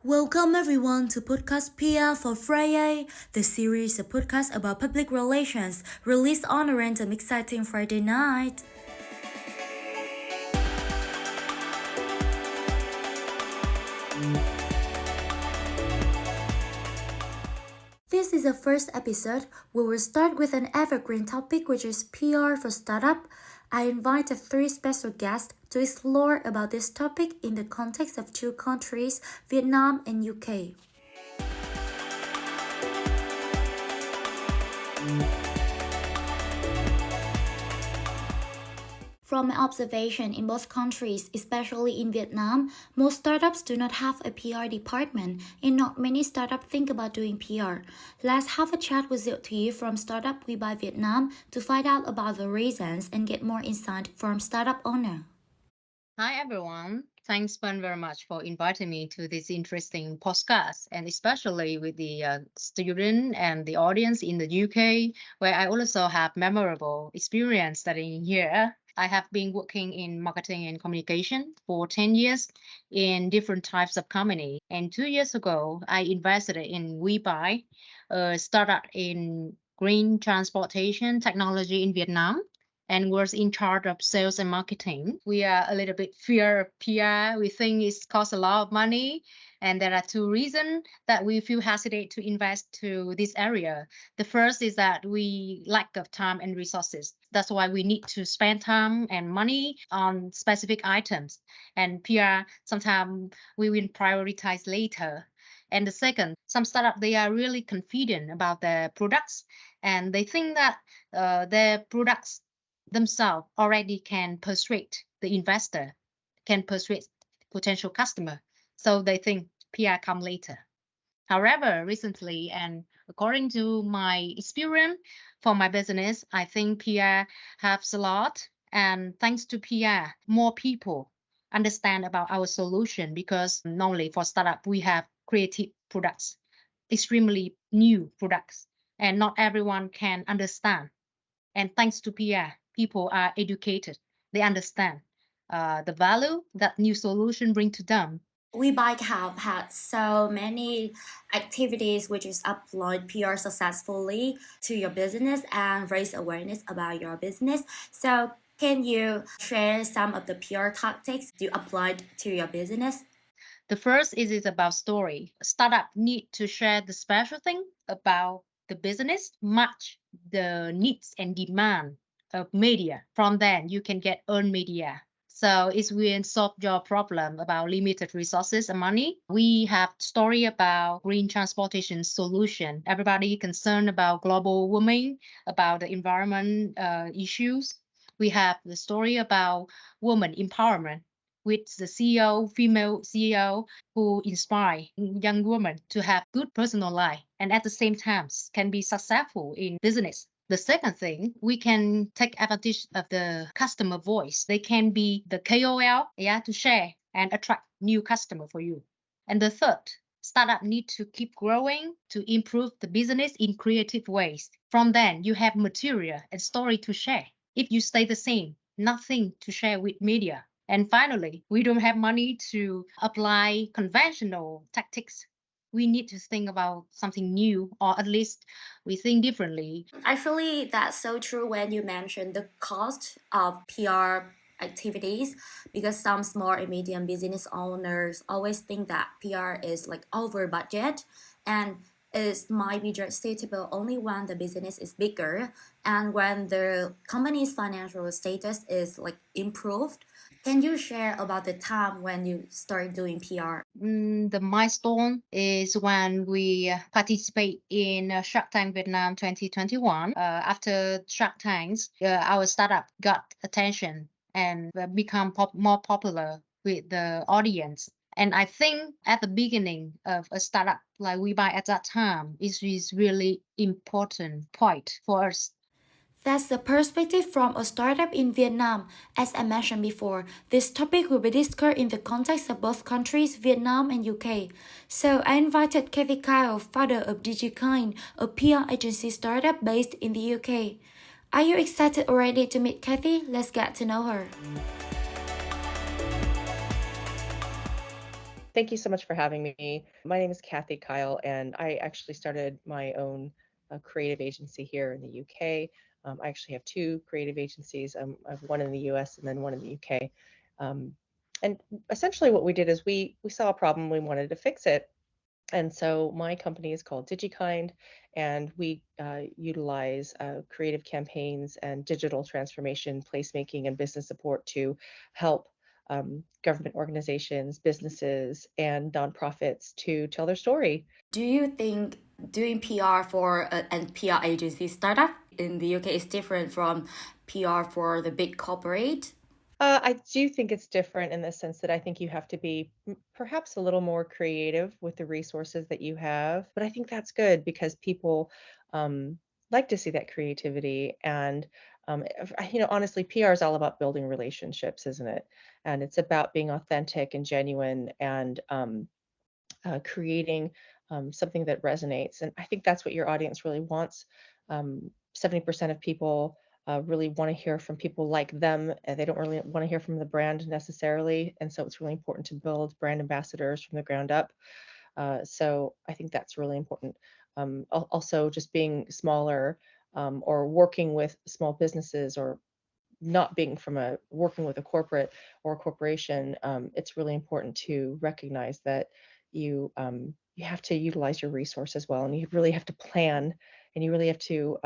Welcome everyone to podcast PR for Friyay, the series of podcasts about public relations, released on a random exciting Friday night. This is the first episode. We will start with an evergreen topic, which is PR for startup. I invited 3 special guests to explore about this topic in the context of 2 countries, Vietnam and UK. From my observation in both countries, especially in Vietnam, most startups do not have a PR department, and not many startups think about doing PR. Let's have a chat with Dieu Thuy from startup Wiibike Vietnam to find out about the reasons and get more insight from startup owner. Hi, everyone. Thanks, Pham, very much for inviting me to this interesting podcast, and especially with the student and the audience in the UK, where I also have memorable experience studying here. I have been working in marketing and communication for 10 years in different types of company. And 2 years ago, I invested in Wiibike, a startup in green transportation technology in Vietnam, and was in charge of sales and marketing. We are a little bit fear of PR. We think it costs a lot of money. And there are 2 reasons that we feel hesitate to invest to this area. The first is that we lack of time and resources. That's why we need to spend time and money on specific items. And PR, sometimes we will prioritize later. And the second, some startups, they are really confident about their products. And they think that their products themselves already can persuade the investor, can persuade potential customer. So they think PR come later. However, recently, and according to my experience for my business, I think PR helps a lot. And thanks to PR, more people understand about our solution because normally for startup, we have creative products, extremely new products, and not everyone can understand. And thanks to PR, people are educated. They understand the value that new solution bring to them. Wiibike have had so many activities which is upload PR successfully to your business and raise awareness about your business. So can you share some of the PR tactics you applied to your business? The first is about story. Startup need to share the special thing about the business, match the needs and demand of media. From then, you can get earned media. So it's will solve your problem about limited resources and money. We have story about green transportation solution. Everybody concerned about global warming, about the environment issues. We have the story about woman empowerment with the CEO, female CEO, who inspire young women to have good personal life and at the same time can be successful in business. The second thing, we can take advantage of the customer voice. They can be the KOL, to share and attract new customer for you. And the third, startup need to keep growing to improve the business in creative ways. From then, you have material and story to share. If you stay the same, nothing to share with media. And finally, we don't have money to apply conventional tactics. We need to think about something new, or at least we think differently. Actually, that's so true when you mentioned the cost of PR activities, because some small and medium business owners always think that PR is like over budget, and it might be just suitable only when the business is bigger and when the company's financial status is like improved. Can you share about the time when you start doing PR? The milestone is when we participate in Shark Tank Vietnam 2021. After Shark Tanks, our startup got attention and become more popular with the audience. And I think at the beginning of a startup like Wiibike at that time, it is really important point for us. That's the perspective from a startup in Vietnam. As I mentioned before, this topic will be discussed in the context of both countries, Vietnam and UK. So I invited Kevin Kyle, founder of Digikind, a PR agency startup based in the UK. Are you excited already to meet Kathy? Let's get to know her. Thank you so much for having me. My name is Kathy Kyle, and I actually started my own creative agency here in the UK. I actually have two creative agencies. I have one in the US and then one in the UK. Um, and essentially, what we did is we saw a problem, we wanted to fix it. And so my company is called DigiKind, and we utilize creative campaigns and digital transformation, placemaking, and business support to help government organizations, businesses, and nonprofits to tell their story. Do you think doing PR for a PR agency startup in the UK is different from PR for the big corporate? I do think it's different in the sense that I think you have to be perhaps a little more creative with the resources that you have. But I think that's good because people um, like to see that creativity. And, honestly, PR is all about building relationships, isn't it? And it's about being authentic and genuine and creating something that resonates. And I think that's what your audience really wants. 70% of people really want to hear from people like them. And they don't really want to hear from the brand necessarily. And so it's really important to build brand ambassadors from the ground up. So I think that's really important. Also, just being smaller or working with small businesses or not being from a working with a corporate or a corporation, it's really important to recognize that you have to utilize your resources well, and you really have to plan, and you really have to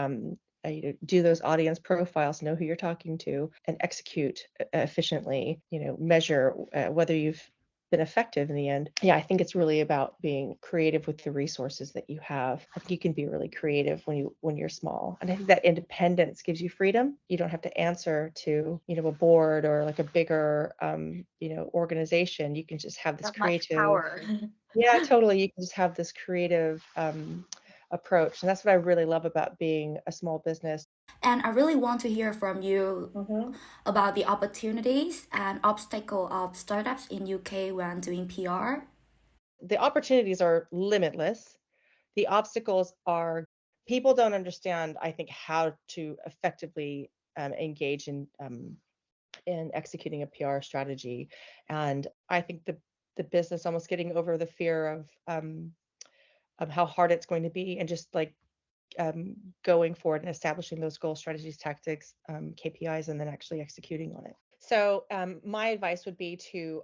do those audience profiles, know who you're talking to, and execute efficiently. Measure whether you've been effective in the end. Yeah, I think it's really about being creative with the resources that you have. I think you can be really creative when you're small. And I think that independence gives you freedom. You don't have to answer to, a board or like a bigger organization. You can just have this Not much creative. power. Yeah, totally. You can just have this creative approach. And that's what I really love about being a small business. And I really want to hear from you Mhm. about the opportunities and obstacle of startups in UK when doing PR. The opportunities are limitless. The obstacles are people don't understand, I think, how to effectively engage in executing a PR strategy. And I think the business almost getting over the fear of how hard it's going to be and just like going forward and establishing those goals, strategies, tactics, KPIs, and then actually executing on it. So my advice would be to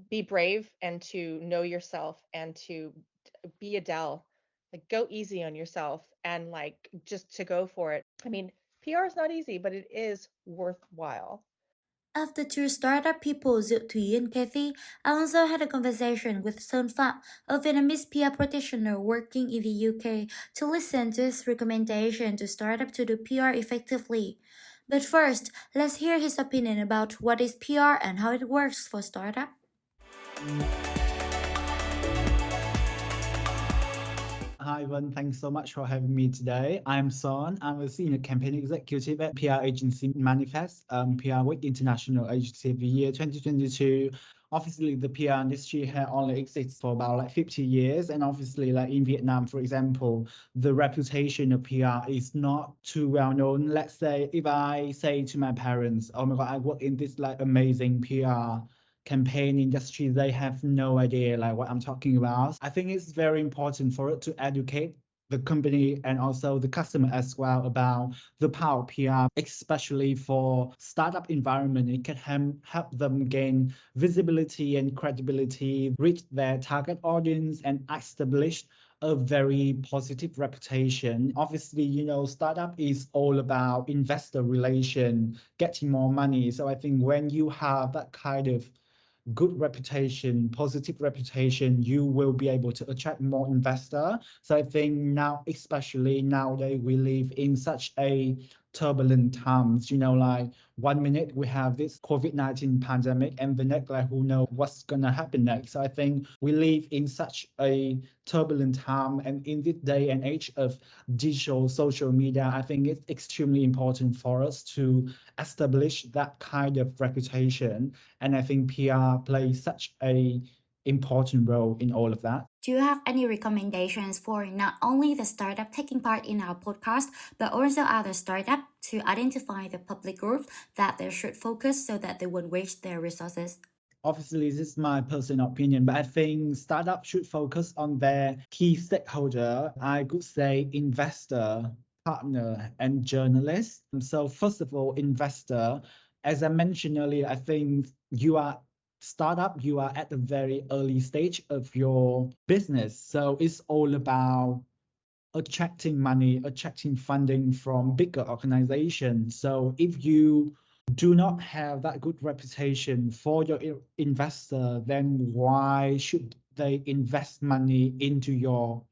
be brave and to know yourself and to be Adele. Like go easy on yourself and like just to go for it. I mean, PR is not easy, but it is worthwhile. Of the two startup people, Dieu Thuy and Kathy, I also had a conversation with Pham, a Vietnamese PR practitioner working in the UK, to listen to his recommendation to startup to do PR effectively. But first, let's hear his opinion about what is PR and how it works for startup. Hi, everyone. Thanks so much for having me today. I'm Son. I'm a senior campaign executive at PR agency Manifest, PR Week International Agency of the Year 2022. Obviously, the PR industry has only existed for about like 50 years. And obviously, like in Vietnam, for example, the reputation of PR is not too well known. Let's say if I say to my parents, oh my God, I work in this like amazing PR campaign industry, they have no idea like what I'm talking about. I think it's very important for it to educate the company and also the customer as well about the power of PR, especially for startup environment. It can help them gain visibility and credibility, reach their target audience, and establish a very positive reputation. Obviously, startup is all about investor relation, getting more money. So I think when you have that kind of good reputation, positive reputation, you will be able to attract more investor. So I think now, especially nowadays, we live in such a turbulent times. Like 1 minute we have this COVID-19 pandemic, and the next, like who knows what's gonna happen next. So I think we live in such a turbulent time, and in this day and age of digital social media, I think it's extremely important for us to establish that kind of reputation. And I think PR plays such a important role in all of that. Do you have any recommendations for not only the startup taking part in our podcast, but also other startup to identify the public group that they should focus so that they won't waste their resources? Obviously, this is my personal opinion, but I think startups should focus on their key stakeholder. I could say investor, partner, and journalist. So first of all, investor, as I mentioned earlier, I think you are at the very early stage of your business. So it's all about attracting money, attracting funding from bigger organizations. So if you do not have that good reputation for your investor, then why should they invest money into your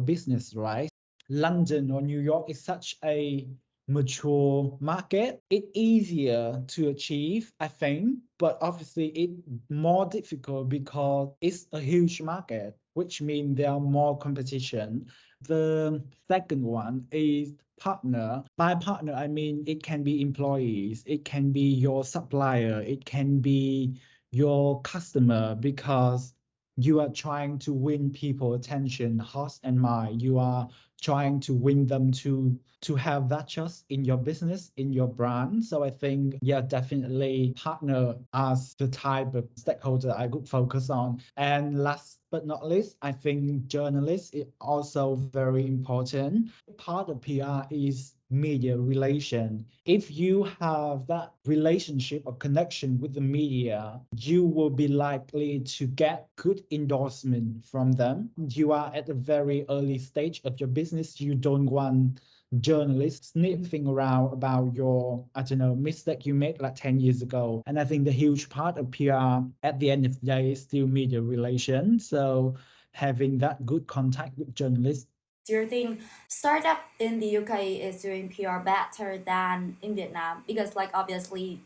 business, right? London or New York is such a mature market. It's easier to achieve, I think, but obviously it's more difficult because it's a huge market, which means there are more competition. The second one is partner. By partner, I mean it can be employees, it can be your supplier, it can be your customer, because you are trying to win people attention, hearts and mind. You are trying to win them to have that trust in your business, in your brand. So I think, yeah, definitely partner as the type of stakeholder I could focus on. And last but not least, I think journalists is also very important. Part of PR is media relation. If you have that relationship or connection with the media, you will be likely to get good endorsement from them. You are at a very early stage of your business. You don't want journalists sniffing around about your, I don't know, mistake you made like 10 years ago. And I think the huge part of PR at the end of the day is still media relations. So having that good contact with journalists. Do you think startup in the UK is doing PR better than in Vietnam? Because like obviously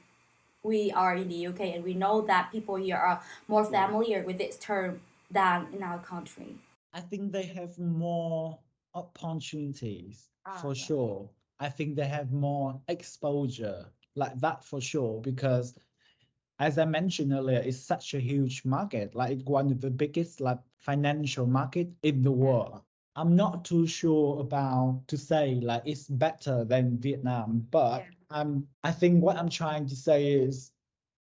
we are in the UK and we know that people here are more familiar with this term than in our country. I think they have more opportunities for yeah. sure. I think they have more exposure, like that for sure, because as I mentioned earlier, it's such a huge market, like it's one of the biggest like financial market in the world. I'm not too sure about to say like it's better than Vietnam, but I think what I'm trying to say is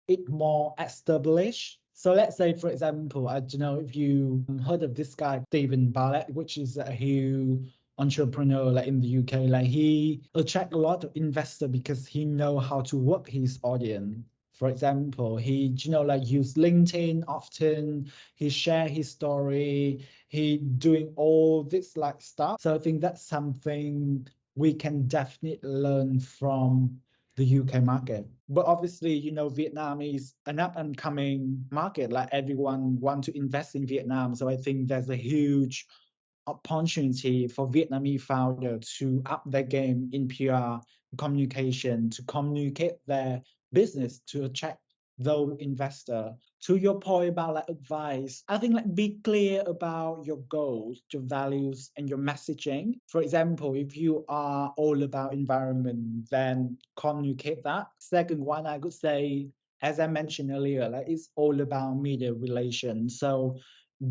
it more established. So let's say, for example, I don't know if you heard of this guy, Stephen Bartlett, which is a huge entrepreneur like in the UK. Like he attract a lot of investor because he know how to work his audience. For example, he, like use LinkedIn often, he share his story, he doing all this like stuff. So I think that's something we can definitely learn from the UK market. But obviously, Vietnam is an up and coming market. Like everyone want to invest in Vietnam. So I think there's a huge opportunity for Vietnamese founders to up their game in PR communication, to communicate their business, to attract those investor. To your point about like advice, I think like be clear about your goals, your values, and your messaging. For example, if you are all about environment, then communicate that. Second one, I could say, as I mentioned earlier, like it's all about media relations. So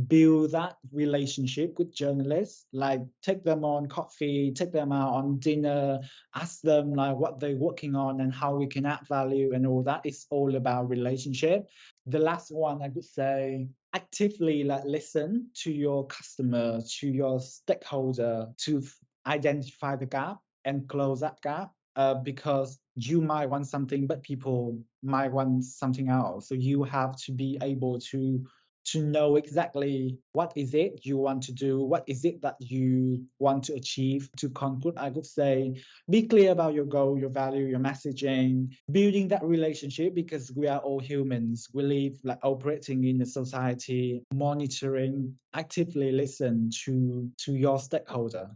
build that relationship with journalists, like take them on coffee, take them out on dinner, ask them like what they're working on and how we can add value and all that. It's all about relationship. The last one I could say, actively like listen to your customer, to your stakeholder, to identify the gap and close that gap. Because you might want something, but people might want something else. So you have to be able to know exactly what is it you want to do, what is it that you want to achieve. To conclude, I would say be clear about your goal, your value, your messaging, building that relationship, because we are all humans. We live like operating in a society, monitoring, actively listen to your stakeholder.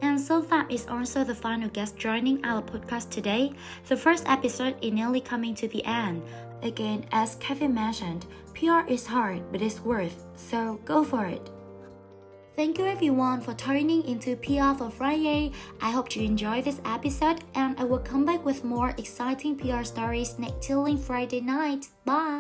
And so Pham is also the final guest joining our podcast today. The first episode is nearly coming to the end. Again, as Kevin mentioned, PR is hard, but it's worth, so go for it. Thank you everyone for tuning into PR for Friyay. I hope you enjoyed this episode, and I will come back with more exciting PR stories next Chilling Friday night. Bye!